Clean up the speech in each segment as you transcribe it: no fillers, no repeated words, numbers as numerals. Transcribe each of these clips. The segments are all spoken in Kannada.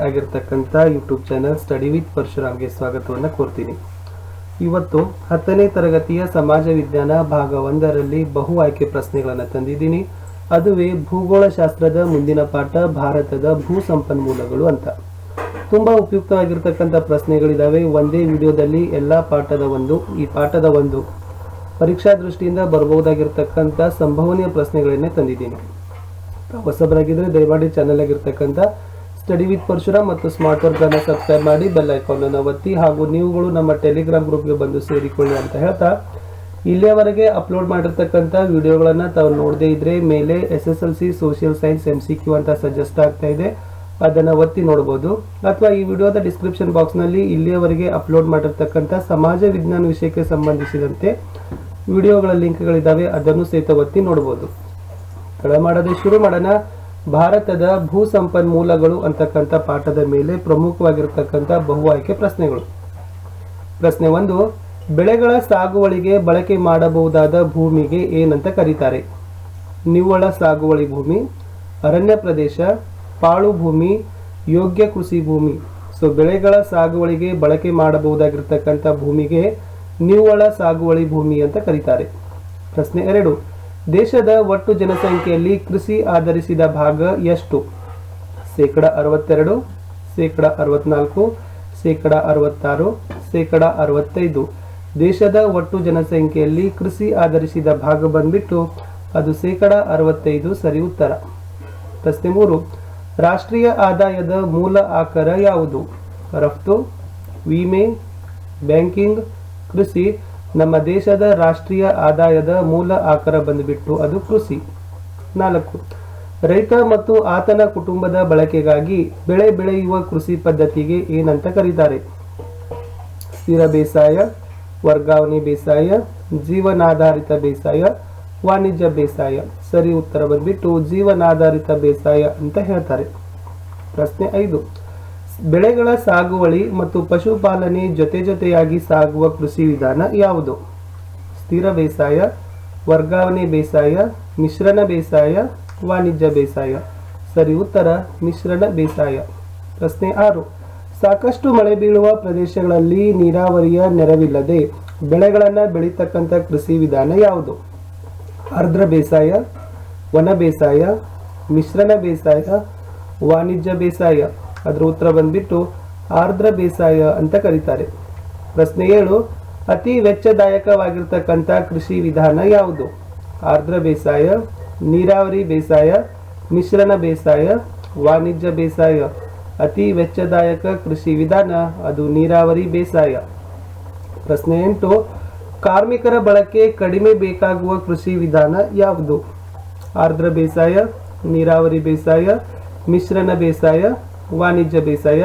ಆಗಿರ್ತಕ್ಕಂಥ ಯೂಟ್ಯೂಬ್ ಚಾನಲ್ ಸ್ಟಡಿ ವಿತ್ ಪರಶುರಾಮ್ಗೆ ಸ್ವಾಗತವನ್ನು ಕೋರ್ತೀನಿ. ಇವತ್ತು 10ನೇ ತರಗತಿಯ ಸಮಾಜ ವಿಜ್ಞಾನ ಭಾಗ 1ರಲ್ಲಿ ಬಹು ಆಯ್ಕೆ ಪ್ರಶ್ನೆಗಳನ್ನು ತಂದಿದ್ದೀನಿ. ಅದುವೇ ಭೂಗೋಳಶಾಸ್ತ್ರದ ಮುಂದಿನ ಪಾಠ ಭಾರತದ ಭೂ ಸಂಪನ್ಮೂಲಗಳು ಅಂತ. ತುಂಬಾ ಉಪಯುಕ್ತವಾಗಿರ್ತಕ್ಕಂಥ ಪ್ರಶ್ನೆಗಳಿದಾವೆ. ಒಂದೇ ವಿಡಿಯೋದಲ್ಲಿ ಈ ಪಾಠದ ಒಂದು ಪರೀಕ್ಷಾ ದೃಷ್ಟಿಯಿಂದ ಬರಬಹುದಾಗಿರ್ತಕ್ಕಂಥ ಸಂಭವನೀಯ ಪ್ರಶ್ನೆಗಳನ್ನೇ ತಂದಿದ್ದೀನಿ. ಹೊಸಬರಾಗಿದ್ರೆ ದಯಮಾಡಿ ಚಾನೆಲ್ ಆಗಿರ್ತಕ್ಕಂಥ ಸ್ಟಡಿ ವಿತ್ ಪರಶುರಾಮ್ ಮತ್ತು ಸ್ಮಾರ್ಟ್ ವರ್ಕ್ ಅನ್ನು ಸಬ್ಸ್ಕ್ರೈಬ್ ಮಾಡಿ ಬೆಲ್ ಐಕಾನ್ ಅನ್ನು ಒತ್ತಿ, ಹಾಗೂ ನೀವುಗಳು ನಮ್ಮ ಟೆಲಿಗ್ರಾಮ್ ಗ್ರೂಪ್ಗೆ ಬಂದು ಸೇರಿಕೊಳ್ಳಿ ಅಂತ ಹೇಳ್ತಾ, ಇಲ್ಲಿಯವರೆಗೆ ಅಪ್ಲೋಡ್ ಮಾಡಿರ್ತಕ್ಕಂಥ ವಿಡಿಯೋಗಳನ್ನ ತಾವು ನೋಡದೇ ಇದ್ರೆ ಮೇಲೆ SSLC ಸೋಷಿಯಲ್ ಸೈನ್ಸ್ MCQ ಅಂತ ಸಜೆಸ್ಟ್ ಆಗ್ತಾ ಇದೆ, ಅದನ್ನು ಒತ್ತಿ ನೋಡಬಹುದು. ಅಥವಾ ಈ ವಿಡಿಯೋದ ಡಿಸ್ಕ್ರಿಪ್ಷನ್ ಬಾಕ್ಸ್ ನಲ್ಲಿ ಇಲ್ಲಿಯವರೆಗೆ ಅಪ್ಲೋಡ್ ಮಾಡಿರ್ತಕ್ಕಂಥ ಸಮಾಜ ವಿಜ್ಞಾನ ವಿಷಯಕ್ಕೆ ಸಂಬಂಧಿಸಿದಂತೆ ವಿಡಿಯೋಗಳ ಲಿಂಕ್ಗಳಿದ್ದಾವೆ, ಅದನ್ನು ಸಹಿತ ಒತ್ತಿ ನೋಡಬಹುದು. ತಡ ಮಾಡದೆ ಶುರು ಮಾಡೋಣ. ಭಾರತದ ಭೂ ಸಂಪನ್ಮೂಲಗಳು ಅಂತಕ್ಕಂಥ ಪಾಠದ ಮೇಲೆ ಪ್ರಮುಖವಾಗಿರತಕ್ಕಂಥ ಬಹು ಆಯ್ಕೆ ಪ್ರಶ್ನೆಗಳು. ಪ್ರಶ್ನೆ 1, ಬೆಳೆಗಳ ಸಾಗುವಳಿಗೆ ಬಳಕೆ ಮಾಡಬಹುದಾದ ಭೂಮಿಗೆ ಏನಂತ ಕರೀತಾರೆ? ನಿವ್ವಳ ಸಾಗುವಳಿ ಭೂಮಿ, ಅರಣ್ಯ ಪ್ರದೇಶ, ಪಾಳು ಭೂಮಿ, ಯೋಗ್ಯ ಕೃಷಿ ಭೂಮಿ. ಬೆಳೆಗಳ ಸಾಗುವಳಿಗೆ ಬಳಕೆ ಮಾಡಬಹುದಾಗಿರ್ತಕ್ಕಂಥ ಭೂಮಿಗೆ ನಿವ್ವಳ ಸಾಗುವಳಿ ಭೂಮಿ ಅಂತ ಕರೀತಾರೆ. ಪ್ರಶ್ನೆ 2, ದೇಶದ ಒಟ್ಟು ಜನಸಂಖ್ಯೆಯಲ್ಲಿ ಕೃಷಿ ಆಧರಿಸಿದ ಭಾಗ ಎಷ್ಟು? 62%, 64%, 66%, 65%. ದೇಶದ ಒಟ್ಟು ಜನಸಂಖ್ಯೆಯಲ್ಲಿ ಕೃಷಿ ಆಧರಿಸಿದ ಭಾಗ ಬಂದ್ಬಿಟ್ಟು ಅದು 65% ಸರಿ ಉತ್ತರ. ಪ್ರಶ್ನೆ 3, ರಾಷ್ಟ್ರೀಯ ಆದಾಯದ ಮೂಲ ಆಕರ ಯಾವುದು? ರಫ್ತು, ವಿಮೆ, ಬ್ಯಾಂಕಿಂಗ್, ಕೃಷಿ. ನಮ್ಮ ದೇಶದ ರಾಷ್ಟ್ರೀಯ ಆದಾಯದ ಮೂಲ ಆಕರ ಬಂದುಬಿಟ್ಟು ಅದು ಕೃಷಿ. 4, ರೈತ ಮತ್ತು ಆತನ ಕುಟುಂಬದ ಬಳಕೆಗಾಗಿ ಬೆಳೆ ಬೆಳೆಯುವ ಕೃಷಿ ಪದ್ಧತಿಗೆ ಏನಂತ ಕರೀತಾರೆ? ಸ್ಥಿರ ಬೇಸಾಯ, ವರ್ಗಾವಣೆ ಬೇಸಾಯ, ಜೀವನಾಧಾರಿತ ಬೇಸಾಯ, ವಾಣಿಜ್ಯ ಬೇಸಾಯ. ಸರಿ ಉತ್ತರ ಬಂದ್ಬಿಟ್ಟು ಜೀವನಾಧಾರಿತ ಬೇಸಾಯ ಅಂತ ಹೇಳ್ತಾರೆ. ಪ್ರಶ್ನೆ 5, ಬೆಳೆಗಳ ಸಾಗುವಳಿ ಮತ್ತು ಪಶುಪಾಲನೆ ಜೊತೆಯಾಗಿ ಸಾಗುವ ಕೃಷಿ ವಿಧಾನ ಯಾವುದು? ಸ್ಥಿರ ಬೇಸಾಯ, ವರ್ಗಾವಣೆ ಬೇಸಾಯ, ಮಿಶ್ರಣ ಬೇಸಾಯ, ವಾಣಿಜ್ಯ ಬೇಸಾಯ. ಸರಿ ಉತ್ತರ ಮಿಶ್ರಣ ಬೇಸಾಯ. ಪ್ರಶ್ನೆ 6, ಸಾಕಷ್ಟು ಮಳೆ ಬೀಳುವ ಪ್ರದೇಶಗಳಲ್ಲಿ ನೀರಾವರಿಯ ನೆರವಿಲ್ಲದೆ ಬೆಳೆಗಳನ್ನು ಬೆಳೀತಕ್ಕಂಥ ಕೃಷಿ ವಿಧಾನ ಯಾವುದು? ಆರ್ದ್ರ ಬೇಸಾಯ, ವನ ಬೇಸಾಯ, ಮಿಶ್ರಣ ಬೇಸಾಯ, ವಾಣಿಜ್ಯ ಬೇಸಾಯ. ಅದರ ಉತ್ತರ ಬಂದ್ಬಿಟ್ಟು ಆರ್ದ್ರ ಬೇಸಾಯ ಅಂತ ಕರೀತಾರೆ. ಪ್ರಶ್ನೆ 7, ಅತಿ ವೆಚ್ಚದಾಯಕವಾಗಿರ್ತಕ್ಕಂಥ ಕೃಷಿ ವಿಧಾನ ಯಾವುದು? ಆರ್ದ್ರ ಬೇಸಾಯ, ನೀರಾವರಿ ಬೇಸಾಯ, ಮಿಶ್ರಣ ಬೇಸಾಯ, ವಾಣಿಜ್ಯ ಬೇಸಾಯ. ಅತಿ ವೆಚ್ಚದಾಯಕ ಕೃಷಿ ವಿಧಾನ ಅದು ನೀರಾವರಿ ಬೇಸಾಯ. ಪ್ರಶ್ನೆ 8, ಕಾರ್ಮಿಕರ ಬಳಕೆ ಕಡಿಮೆ ಬೇಕಾಗುವ ಕೃಷಿ ವಿಧಾನ ಯಾವುದು? ಆರ್ದ್ರ ಬೇಸಾಯ, ನೀರಾವರಿ ಬೇಸಾಯ, ಮಿಶ್ರಣ ಬೇಸಾಯ, ವಾಣಿಜ್ಯ ಬೇಸಾಯ.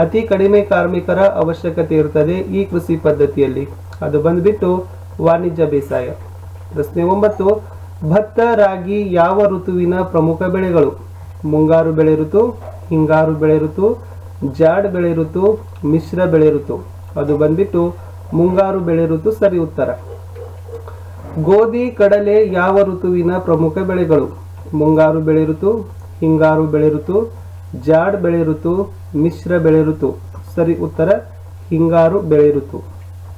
ಅತಿ ಕಡಿಮೆ ಕಾರ್ಮಿಕರ ಅವಶ್ಯಕತೆ ಇರುತ್ತದೆ ಈ ಕೃಷಿ ಪದ್ಧತಿಯಲ್ಲಿ, ಅದು ಬಂದ್ಬಿಟ್ಟು ವಾಣಿಜ್ಯ ಬೇಸಾಯ. ಪ್ರಶ್ನೆ 9, ಭತ್ತ, ರಾಗಿ ಯಾವ ಋತುವಿನ ಪ್ರಮುಖ ಬೆಳೆಗಳು? ಮುಂಗಾರು ಬೆಳೆ ಋತು, ಹಿಂಗಾರು ಬೆಳೆ ಋತು, ಜಾಡ್ ಬೆಳೆ ಋತು, ಮಿಶ್ರ ಬೆಳೆ ಋತು. ಅದು ಬಂದ್ಬಿಟ್ಟು ಮುಂಗಾರು ಬೆಳೆ ಋತು ಸರಿ ಉತ್ತರ. ಗೋಧಿ, ಕಡಲೆ ಯಾವ ಋತುವಿನ ಪ್ರಮುಖ ಬೆಳೆಗಳು? ಮುಂಗಾರು ಬೆಳೆ ಋತು, ಹಿಂಗಾರು ಬೆಳೆ ಋತು, ಜಾಡ್ ಬೆಳೆ ಋತು, ಮಿಶ್ರ ಬೆಳೆ ಋತು. ಸರಿ ಉತ್ತರ ಹಿಂಗಾರು ಬೆಳೆ ಋತು.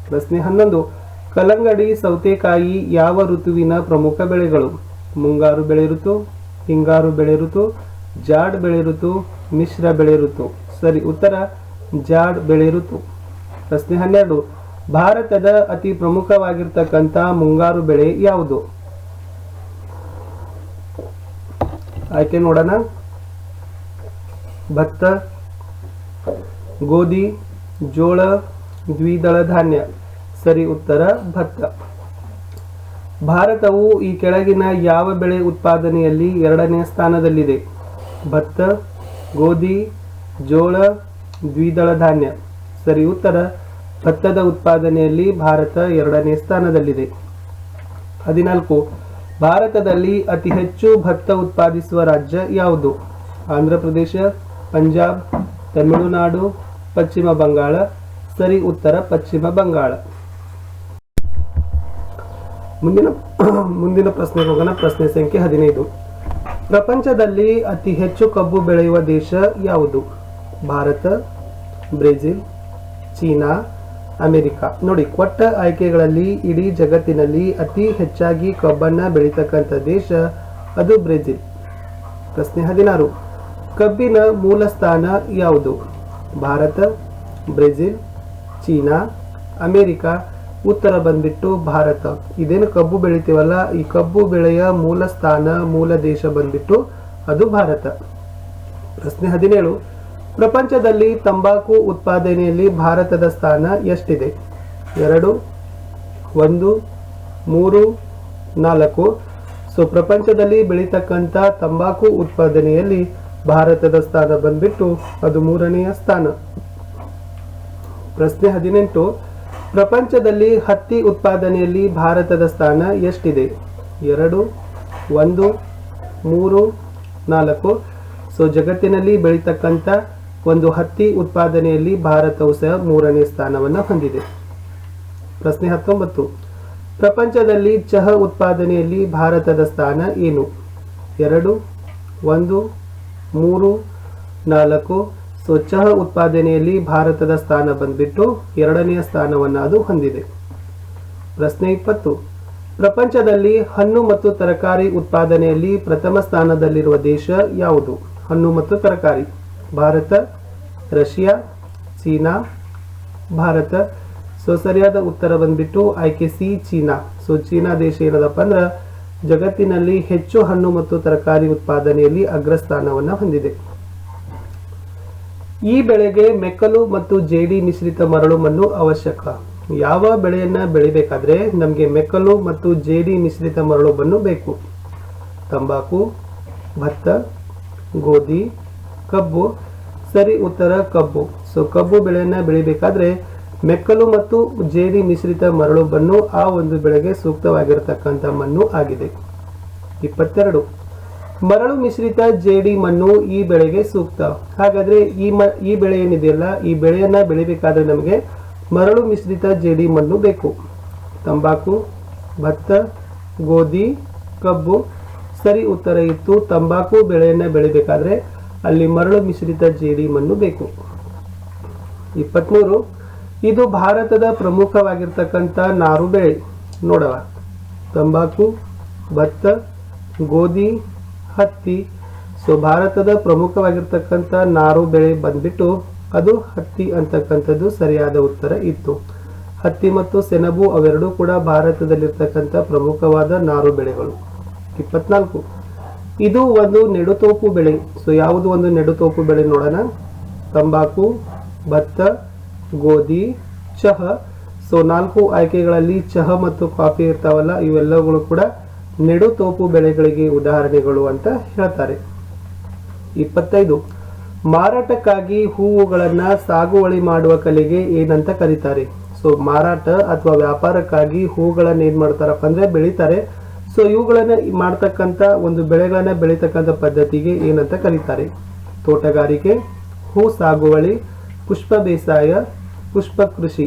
ಪ್ರಶ್ನೆ 11, ಕಲ್ಲಂಗಡಿ, ಸೌತೆಕಾಯಿ ಯಾವ ಋತುವಿನ ಪ್ರಮುಖ ಬೆಳೆಗಳು? ಮುಂಗಾರು ಬೆಳೆ ಋತು, ಹಿಂಗಾರು ಬೆಳೆ ಋತು, ಜಾಡ್ ಬೆಳೆ ಋತು, ಮಿಶ್ರ ಬೆಳೆ ಋತು. ಸರಿ ಉತ್ತರ ಜಾಡ್ ಬೆಳೆ ಋತು. ಪ್ರಶ್ನೆ 12, ಭಾರತದ ಅತಿ ಪ್ರಮುಖವಾಗಿರ್ತಕ್ಕಂಥ ಮುಂಗಾರು ಬೆಳೆ ಯಾವುದು? ಆಯ್ಕೆ ನೋಡೋಣ. ಭತ್ತ, ಗೋಧಿ, ಜೋಳ, ದ್ವಿದಳ ಧಾನ್ಯ. ಸರಿ ಉತ್ತರ ಭತ್ತ. ಭಾರತವು ಈ ಕೆಳಗಿನ ಯಾವ ಬೆಳೆ ಉತ್ಪಾದನೆಯಲ್ಲಿ 2ನೇ ಸ್ಥಾನದಲ್ಲಿದೆ? ಭತ್ತ, ಗೋಧಿ, ಜೋಳ, ದ್ವಿದಳ ಧಾನ್ಯ. ಸರಿ ಉತ್ತರ ಭತ್ತದ ಉತ್ಪಾದನೆಯಲ್ಲಿ ಭಾರತ 2ನೇ ಸ್ಥಾನದಲ್ಲಿದೆ. 14, ಭಾರತದಲ್ಲಿ ಅತಿ ಹೆಚ್ಚು ಭತ್ತ ಉತ್ಪಾದಿಸುವ ರಾಜ್ಯ ಯಾವುದು? ಆಂಧ್ರ ಪ್ರದೇಶ, ಪಂಜಾಬ್, ತಮಿಳುನಾಡು, ಪಶ್ಚಿಮ ಬಂಗಾಳ. ಸರಿ ಉತ್ತರ ಪಶ್ಚಿಮ ಬಂಗಾಳ. ಮುಂದಿನ ಪ್ರಶ್ನೆಗೆ ಹೋಗೋಣ. ಪ್ರಶ್ನೆ ಸಂಖ್ಯೆ 15, ಪ್ರಪಂಚದಲ್ಲಿ ಅತಿ ಹೆಚ್ಚು ಕಬ್ಬು ಬೆಳೆಯುವ ದೇಶ ಯಾವುದು? Bharat, Brazil, China, America. ನೋಡಿ, ಕೊಟ್ಟ ಆಯ್ಕೆಗಳಲ್ಲಿ ಇಡೀ ಜಗತ್ತಿನಲ್ಲಿ ಅತಿ ಹೆಚ್ಚಾಗಿ ಕಬ್ಬನ್ನು ಬೆಳೀತಕ್ಕಂಥ ದೇಶ ಅದು ಬ್ರೆಜಿಲ್. ಪ್ರಶ್ನೆ 16, ಕಬ್ಬಿನ ಮೂಲ ಸ್ಥಾನ ಯಾವುದು? Bharat, Brazil, China, America. ಉತ್ತರ ಬಂದ್ಬಿಟ್ಟು ಭಾರತ. ಇದೇನು ಕಬ್ಬು ಬೆಳಿತೀವಲ್ಲ, ಈ ಕಬ್ಬು ಬೆಳೆಯ ಮೂಲ ಸ್ಥಾನ, ಮೂಲ ದೇಶ ಬಂದ್ಬಿಟ್ಟು ಅದು ಭಾರತ. ಪ್ರಶ್ನೆ 17, ಪ್ರಪಂಚದಲ್ಲಿ ತಂಬಾಕು ಉತ್ಪಾದನೆಯಲ್ಲಿ ಭಾರತದ ಸ್ಥಾನ ಎಷ್ಟಿದೆ? 2, 1, 3, 4. ಸೊ ಪ್ರಪಂಚದಲ್ಲಿ ಬೆಳೀತಕ್ಕಂಥ ತಂಬಾಕು ಉತ್ಪಾದನೆಯಲ್ಲಿ ಭಾರತದ ಸ್ಥಾನ ಬಂದ್ಬಿಟ್ಟು ಅದು 3ನೇ ಸ್ಥಾನ. ಪ್ರಶ್ನೆ 18, ಪ್ರಪಂಚದಲ್ಲಿ ಹತ್ತಿ ಉತ್ಪಾದನೆಯಲ್ಲಿ ಭಾರತದ ಸ್ಥಾನ ಎಷ್ಟಿದೆ? 2, 1, 3, 4. ಸೊ ಜಗತ್ತಿನಲ್ಲಿ ಬೆಳೀತಕ್ಕಂಥ ಒಂದು ಹತ್ತಿ ಉತ್ಪಾದನೆಯಲ್ಲಿ ಭಾರತವು ಸಹ 3ನೇ ಸ್ಥಾನವನ್ನು ಹೊಂದಿದೆ. ಪ್ರಶ್ನೆ 19, ಪ್ರಪಂಚದಲ್ಲಿ ಚಹಾ ಉತ್ಪಾದನೆಯಲ್ಲಿ ಭಾರತದ ಸ್ಥಾನ ಏನು? 2, 1, 3, 4. ಸೊ ಚಹಾ ಉತ್ಪಾದನೆಯಲ್ಲಿ ಭಾರತದ ಸ್ಥಾನ ಬಂದ್ಬಿಟ್ಟು 2ನೇ ಸ್ಥಾನವನ್ನು ಅದು ಹೊಂದಿದೆ. ಪ್ರಶ್ನೆ 20, ಪ್ರಪಂಚದಲ್ಲಿ ಹಣ್ಣು ಮತ್ತು ತರಕಾರಿ ಉತ್ಪಾದನೆಯಲ್ಲಿ ಪ್ರಥಮ ಸ್ಥಾನದಲ್ಲಿರುವ ದೇಶ ಯಾವುದು? ಹಣ್ಣು ಮತ್ತು ತರಕಾರಿ. Bharat, Russia, China, Bharat. So ಸರಿಯಾದ ಉತ್ತರ ಬಂದ್ಬಿಟ್ಟು ಆಯ್ಕೆ ಸಿ, ಚೀನಾ. ಸೊ ಚೀನಾ ದೇಶ ಏನದಪ್ಪ ಅಂದ್ರೆ ಜಗತ್ತಿನಲ್ಲಿ ಹೆಚ್ಚು ಹಣ್ಣು ಮತ್ತು ತರಕಾರಿ ಉತ್ಪಾದನೆಯಲ್ಲಿ ಅಗ್ರಸ್ಥಾನವನ್ನು ಹೊಂದಿದೆ. ಈ ಬೆಳೆಗೆ ಮೆಕ್ಕಲು ಮತ್ತು ಜೇಡಿ ಮಿಶ್ರಿತ ಮರಳು ಮಣ್ಣು ಅವಶ್ಯಕ. ಯಾವ ಬೆಳೆಯನ್ನ ಬೆಳಿಬೇಕಾದ್ರೆ ನಮಗೆ ಮೆಕ್ಕಲು ಮತ್ತು ಜೇಡಿ ಮಿಶ್ರಿತ ಮರಳು ಮಣ್ಣು ಬೇಕು? ತಂಬಾಕು, ಭತ್ತ, ಗೋಧಿ, ಕಬ್ಬು. ಸರಿ ಉತ್ತರ ಕಬ್ಬು. ಸೊ ಕಬ್ಬು ಬೆಳೆಯನ್ನ ಬೆಳಿಬೇಕಾದ್ರೆ ಮೆಕ್ಕಲು ಮತ್ತು ಜೇಡಿ ಮಿಶ್ರಿತ ಮರಳು ಮಣ್ಣು ಆ ಒಂದು ಬೆಳೆಗೆ ಸೂಕ್ತವಾಗಿರತಕ್ಕಂಥ ಮಣ್ಣು ಆಗಿದೆ. 22, ಮರಳು ಮಿಶ್ರಿತ ಜೇಡಿ ಮಣ್ಣು ಈ ಬೆಳೆಗೆ ಸೂಕ್ತ. ಹಾಗಾದ್ರೆ ಈ ಬೆಳೆ ಏನಿದೆಯಲ್ಲ, ಈ ಬೆಳೆಯನ್ನ ಬೆಳಿಬೇಕಾದ್ರೆ ನಮಗೆ ಮರಳು ಮಿಶ್ರಿತ ಜೇಡಿ ಮಣ್ಣು ಬೇಕು. ತಂಬಾಕು, ಭತ್ತ, ಗೋಧಿ, ಕಬ್ಬು. ಸರಿ ಉತ್ತರ ಇತ್ತು ತಂಬಾಕು ಬೆಳೆಯನ್ನ ಬೆಳಿಬೇಕಾದ್ರೆ ಅಲ್ಲಿ ಮರಳು ಮಿಶ್ರಿತ ಜೇಡಿ ಮಣ್ಣು ಬೇಕು. 23, ಇದು ಭಾರತದ ಪ್ರಮುಖವಾಗಿರ್ತಕ್ಕಂಥ ನಾರು ಬೆಳೆ. ನೋಡವ, ತಂಬಾಕು, ಭತ್ತ, ಗೋಧಿ, ಹತ್ತಿ. ಸೊ ಭಾರತದ ಪ್ರಮುಖವಾಗಿರ್ತಕ್ಕಂಥ ನಾರು ಬೆಳೆ ಬಂದ್ಬಿಟ್ಟು ಅದು ಹತ್ತಿ ಅಂತಕ್ಕಂಥದ್ದು ಸರಿಯಾದ ಉತ್ತರ ಇತ್ತು. ಹತ್ತಿ ಮತ್ತು ಸೆಣಬು ಅವೆರಡೂ ಕೂಡ ಭಾರತದಲ್ಲಿರ್ತಕ್ಕಂಥ ಪ್ರಮುಖವಾದ ನಾರು ಬೆಳೆಗಳು. 24, ಇದು ಒಂದು ನೆಡುತೋಪು ಬೆಳೆ. ಸೊ ಯಾವುದು ಒಂದು ನೆಡುತೋಪು ಬೆಳೆ ನೋಡೋಣ? ತಂಬಾಕು, ಭತ್ತ, ಗೋಧಿ, ಚಹಾ. ಸೊ 4 ಆಯ್ಕೆಗಳಲ್ಲಿ ಚಹಾ ಮತ್ತು ಕಾಫಿ ಇರ್ತಾವಲ್ಲ, ಇವೆಲ್ಲಗಳು ಕೂಡ ನೆಡುತೋಪು ಬೆಳೆಗಳಿಗೆ ಉದಾಹರಣೆಗಳು ಅಂತ ಹೇಳ್ತಾರೆ. 25, ಮಾರಾಟಕ್ಕಾಗಿ ಹೂವುಗಳನ್ನ ಸಾಗುವಳಿ ಮಾಡುವ ಕಲೆಗೆ ಏನಂತ ಕರೀತಾರೆ? ಸೊ ಮಾರಾಟ ಅಥವಾ ವ್ಯಾಪಾರಕ್ಕಾಗಿ ಹೂವುಗಳನ್ನ ಏನ್ ಮಾಡ್ತಾರಪ್ಪ ಅಂದ್ರೆ ಬೆಳಿತಾರೆ. ಸೊ ಇವುಗಳನ್ನ ಮಾಡ್ತಕ್ಕಂಥ ಒಂದು ಬೆಳೆಗಳನ್ನ ಬೆಳೀತಕ್ಕಂಥ ಪದ್ಧತಿಗೆ ಏನಂತ ಕರೀತಾರೆ? ತೋಟಗಾರಿಕೆ, ಹೂ ಸಾಗುವಳಿ, ಪುಷ್ಪ ಬೇಸಾಯ, ಪುಷ್ಪ ಕೃಷಿ.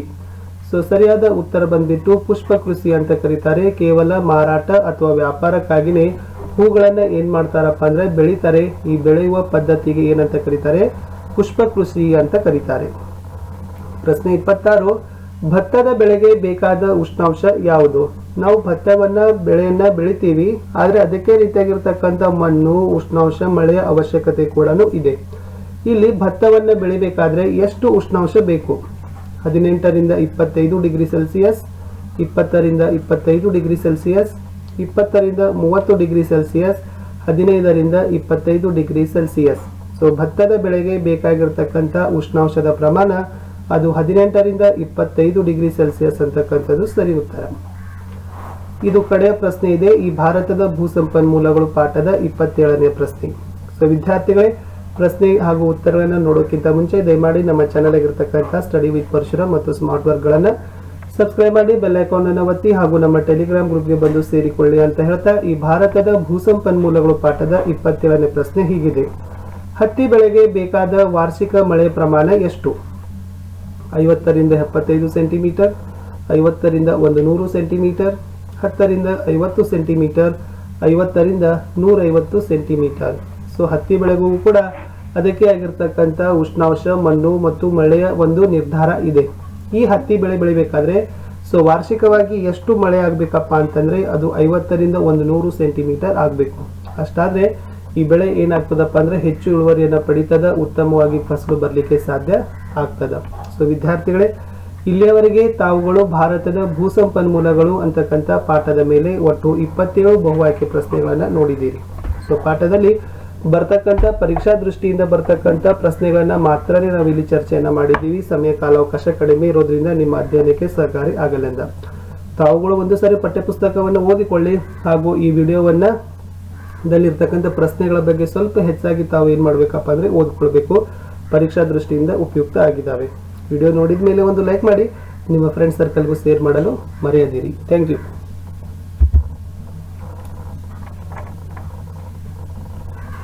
ಸೊ ಸರಿಯಾದ ಉತ್ತರ ಬಂದ್ಬಿಟ್ಟು ಪುಷ್ಪ ಕೃಷಿ ಅಂತ ಕರೀತಾರೆ. ಕೇವಲ ಮಾರಾಟ ಅಥವಾ ವ್ಯಾಪಾರಕ್ಕಾಗಿನೇ ಹೂಗಳನ್ನ ಏನ್ ಮಾಡ್ತಾರಪ್ಪ ಅಂದ್ರೆ ಬೆಳಿತಾರೆ. ಈ ಬೆಳೆಯುವ ಪದ್ಧತಿಗೆ ಏನಂತ ಕರೀತಾರೆ? ಪುಷ್ಪ ಕೃಷಿ ಅಂತ ಕರೀತಾರೆ. ಪ್ರಶ್ನೆ 26, ಭತ್ತದ ಬೆಳೆಗೆ ಬೇಕಾದ ಉಷ್ಣಾಂಶ ಯಾವುದು? ನಾವು ಭತ್ತವನ್ನ ಬೆಳೆಯನ್ನ ಬೆಳಿತೀವಿ, ಆದ್ರೆ ಅದಕ್ಕೆ ರೀತಿಯಾಗಿರ್ತಕ್ಕಂಥ ಮಣ್ಣು, ಉಷ್ಣಾಂಶ, ಮಳೆಯ ಅವಶ್ಯಕತೆ ಕೂಡ ಇದೆ. ಇಲ್ಲಿ ಭತ್ತವನ್ನ ಬೆಳಿಬೇಕಾದ್ರೆ ಎಷ್ಟು ಉಷ್ಣಾಂಶ ಬೇಕು? 18 ರಿಂದ 25 ಡಿಗ್ರಿ ಸೆಲ್ಸಿಯಸ್, 20 ರಿಂದ 25 ಡಿಗ್ರಿ ಸೆಲ್ಸಿಯಸ್, 20 ರಿಂದ 30 ಡಿಗ್ರಿ ಸೆಲ್ಸಿಯಸ್, 15 ರಿಂದ 25 ಡಿಗ್ರಿ ಸೆಲ್ಸಿಯಸ್. ಸೊ ಭತ್ತದ ಬೆಳೆಗೆ ಬೇಕಾಗಿರ್ತಕ್ಕಂಥ ಉಷ್ಣಾಂಶದ ಪ್ರಮಾಣ ಅದು 18 ರಿಂದ 25 ಡಿಗ್ರಿ ಸೆಲ್ಸಿಯಸ್ ಅಂತಕ್ಕಂಥದ್ದು ಸರಿ ಉತ್ತರ. ಇದು ಕಡೆಯ ಪ್ರಶ್ನೆ ಇದೆ ಈ ಭಾರತದ ಭೂ ಸಂಪನ್ಮೂಲಗಳು ಪಾಠದ 27ನೇ ಪ್ರಶ್ನೆ. ಸೊ ವಿದ್ಯಾರ್ಥಿಗಳೇ, ಪ್ರಶ್ನೆ ಹಾಗೂ ಉತ್ತರಗಳನ್ನು ನೋಡೋಕ್ಕಿಂತ ಮುಂಚೆ ದಯಮಾಡಿ ನಮ್ಮ ಚಾನಲ್ ಆಗಿರ್ತಕ್ಕಂಥ ಸ್ಟಡಿ ವಿತ್ ಪರಶುರಾಮ್ ಮತ್ತು ಸ್ಮಾರ್ಟ್ ವರ್ಕ್ಗಳನ್ನು ಸಬ್ಸ್ಕ್ರೈಬ್ ಮಾಡಿ, ಬೆಲ್ ಐಕಾನ್ ಅನ್ನು ಒತ್ತಿ ಹಾಗೂ ನಮ್ಮ ಟೆಲಿಗ್ರಾಮ್ ಗ್ರೂಪ್ಗೆ ಬಂದು ಸೇರಿಕೊಳ್ಳಿ ಅಂತ ಹೇಳ್ತಾ ಈ ಭಾರತದ ಭೂ ಸಂಪನ್ಮೂಲಗಳು ಪಾಠದ 27ನೇ ಪ್ರಶ್ನೆ ಹೀಗಿದೆ. ಹತ್ತಿ ಬೆಳೆಗೆ ಬೇಕಾದ ವಾರ್ಷಿಕ ಮಳೆ ಪ್ರಮಾಣ ಎಷ್ಟು? 50 ರಿಂದ 75 ಸೆಂಟಿಮೀಟರ್, 50 ರಿಂದ 100 ಸೆಂಟಿಮೀಟರ್, 10 ರಿಂದ 50 ಸೆಂಟಿಮೀಟರ್, 50 ರಿಂದ 150 ಸೆಂಟಿಮೀಟರ್. ಸೊ ಹತ್ತಿ ಬೆಳೆಗೂ ಕೂಡ ಅದಕ್ಕೆ ಆಗಿರ್ತಕ್ಕಂಥ ಉಷ್ಣಾಂಶ, ಮಣ್ಣು ಮತ್ತು ಮಳೆಯ ಒಂದು ನಿರ್ಧಾರ ಇದೆ. ಈ ಹತ್ತಿ ಬೆಳೆ ಬೆಳಿಬೇಕಾದ್ರೆ ಸೊ ವಾರ್ಷಿಕವಾಗಿ ಎಷ್ಟು ಮಳೆ ಆಗ್ಬೇಕಪ್ಪ ಅಂತಂದ್ರೆ ಅದು 50ರಿಂದ 100 ಸೆಂಟಿಮೀಟರ್ ಆಗಬೇಕು. ಅಷ್ಟಾದ್ರೆ ಈ ಬೆಳೆ ಏನಾಗ್ತದಪ್ಪ ಅಂದ್ರೆ ಹೆಚ್ಚು ಇಳುವರಿಯನ್ನ ಪಡಿತದ, ಉತ್ತಮವಾಗಿ ಫಸಲು ಬರ್ಲಿಕ್ಕೆ ಸಾಧ್ಯ ಆಗ್ತದ. ಸೊ ವಿದ್ಯಾರ್ಥಿಗಳೇ, ಇಲ್ಲಿಯವರೆಗೆ ತಾವುಗಳು ಭಾರತದ ಭೂ ಸಂಪನ್ಮೂಲಗಳು ಅಂತಕ್ಕಂಥ ಪಾಠದ ಮೇಲೆ ಒಟ್ಟು 27 ಬಹು ಆಯ್ಕೆ ಪ್ರಶ್ನೆಗಳನ್ನ ನೋಡಿದ್ದೀರಿ. ಸೊ ಪಾಠದಲ್ಲಿ ಬರ್ತಕ್ಕಂಥ ಪರೀಕ್ಷಾ ದೃಷ್ಟಿಯಿಂದ ಬರ್ತಕ್ಕಂಥ ಪ್ರಶ್ನೆಗಳನ್ನ ಮಾತ್ರನೇ ನಾವು ಇಲ್ಲಿ ಚರ್ಚೆಯನ್ನ ಮಾಡಿದ್ದೀವಿ. ಸಮಯ ಕಾಲಾವಕಾಶ ಕಡಿಮೆ ಇರೋದ್ರಿಂದ ನಿಮ್ಮ ಅಧ್ಯಯನಕ್ಕೆ ಸಹಕಾರಿ ಆಗಲೆಂದ ತಾವುಗಳು ಒಂದು ಸಾರಿ ಪಠ್ಯಪುಸ್ತಕವನ್ನು ಓದಿಕೊಳ್ಳಿ ಹಾಗೂ ಈ ವಿಡಿಯೋವನ್ನ ದಲ್ಲಿರ್ತಕ್ಕಂಥ ಪ್ರಶ್ನೆಗಳ ಬಗ್ಗೆ ಸ್ವಲ್ಪ ಹೆಚ್ಚಾಗಿ ತಾವು ಏನ್ ಮಾಡ್ಬೇಕಪ್ಪ ಅಂದ್ರೆ ಓದ್ಕೊಳ್ಬೇಕು. ಪರೀಕ್ಷಾ ದೃಷ್ಟಿಯಿಂದ ಉಪಯುಕ್ತ ಆಗಿದ್ದಾವೆ. ವಿಡಿಯೋ ನೋಡಿದ ಮೇಲೆ ಒಂದು ಲೈಕ್ ಮಾಡಿ, ನಿಮ್ಮ ಫ್ರೆಂಡ್ ಸರ್ಕಲ್ಗೂ ಶೇರ್ ಮಾಡಲು ಮರೆಯದಿರಿ. Thank you.